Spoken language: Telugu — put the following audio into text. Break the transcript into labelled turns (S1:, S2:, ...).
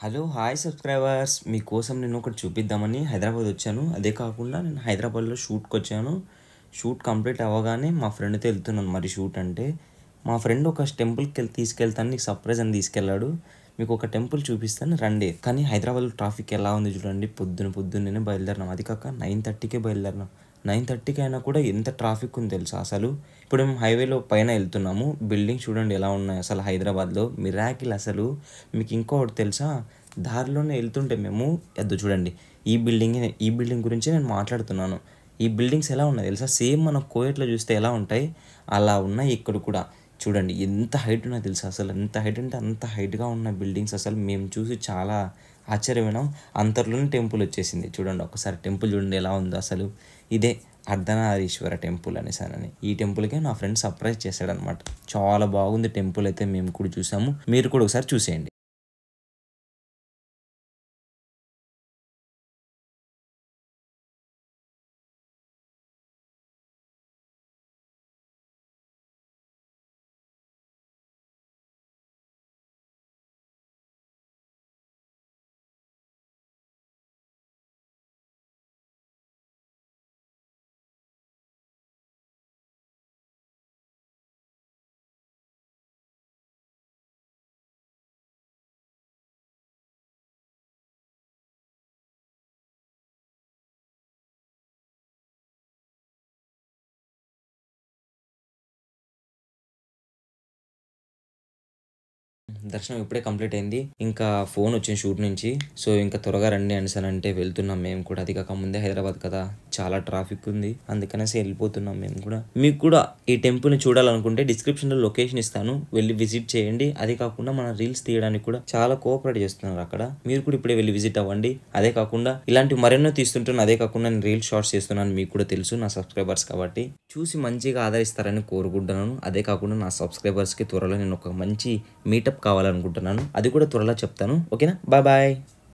S1: హలో హాయ్ సబ్స్క్రైబర్స్, మీకోసం నేను ఒకటి చూపిద్దామని హైదరాబాద్ వచ్చాను. అదే కాకుండా నేను హైదరాబాద్లో షూట్కి వచ్చాను. షూట్ కంప్లీట్ అవ్వగానే మా ఫ్రెండ్తో వెళ్తున్నాను. మరి షూట్ అంటే మా ఫ్రెండ్ ఒక టెంపుల్కి తీసుకెళ్తాను, నీకు సర్ప్రైజ్ అని తీసుకెళ్ళాడు. మీకు ఒక టెంపుల్ చూపిస్తాను రండి. కానీ హైదరాబాద్లో ట్రాఫిక్ ఎలా ఉంది చూడండి. పొద్దున్నే బయలుదేరినాం. అది కాక 9:30కే బయలుదేరినాం. 9:30కి అయినా కూడా ఎంత ట్రాఫిక్ ఉంది తెలుసా అసలు. ఇప్పుడు మేము హైవేలో పైన వెళ్తున్నాము. బిల్డింగ్ చూడండి ఎలా ఉన్నాయి అసలు. హైదరాబాద్లో మిరాకిల్ అసలు. మీకు ఇంకొకటి తెలుసా, దారిలోనే వెళ్తుంటే మేము చూడండి, ఈ బిల్డింగ్ గురించే నేను మాట్లాడుతున్నాను. ఈ బిల్డింగ్స్ ఎలా ఉన్నాయి తెలుసా, సేమ్ మనం కోయట్లో చూస్తే ఎలా ఉంటాయి అలా ఉన్నాయి ఇక్కడ కూడా. చూడండి ఎంత హైట్ ఉన్నాయో తెలుసా అసలు. ఎంత హైట్ అంటే అంత హైట్గా ఉన్న బిల్డింగ్స్ అసలు. మేము చూసి చాలా ఆశ్చర్యమైనాం. అంతలోనే టెంపుల్ వచ్చేసింది. చూడండి ఒకసారి టెంపుల్ చూడండి ఎలా ఉందో అసలు. ఇదే అర్ధనారీశ్వర టెంపుల్ అనేసానని. ఈ టెంపుల్కే నా ఫ్రెండ్ సర్ప్రైజ్ చేశాడనమాట. చాలా బాగుంది టెంపుల్ అయితే. మేము కూడా చూసాము, మీరు కూడా ఒకసారి చూసేయండి. దర్శనం ఇప్పుడే కంప్లీట్ అయింది. ఇంకా ఫోన్ వచ్చింది షూట్ నుంచి. సో ఇంకా త్వరగా రండి అంటే వెళ్తున్నాం మేము కూడా. అది కాక ముందే హైదరాబాద్ కదా, చాలా ట్రాఫిక్ ఉంది, అందుకనేసి వెళ్ళిపోతున్నాం మేము కూడా. మీకు కూడా ఈ టెంపుల్ని చూడాలనుకుంటే డిస్క్రిప్షన్లో లొకేషన్ ఇస్తాను, వెళ్ళి విజిట్ చేయండి. అది కాకుండా మన రీల్స్ తీయడానికి కూడా చాలా కోఆపరేట్ చేస్తున్నారు అక్కడ. మీరు కూడా ఇప్పుడే వెళ్ళి విజిట్ అవ్వండి. అదే కాకుండా ఇలాంటి మరెన్నో తీస్తుంటాను. అదే కాకుండా నేను రీల్స్ షార్ట్స్ చేస్తున్నాను, మీకు కూడా తెలుసు నా సబ్స్క్రైబర్స్ కాబట్టి. చూసి మంచిగా ఆదరిస్తారని కోరుకుంటున్నాను. అదే కాకుండా నా సబ్స్క్రైబర్స్కి త్వరలో నేను ఒక మంచి మీటప్ కావాలనుకుంటున్నాను. అది కూడా త్వరలో చెప్తాను. ఓకేనా, బాయ్ బాయ్.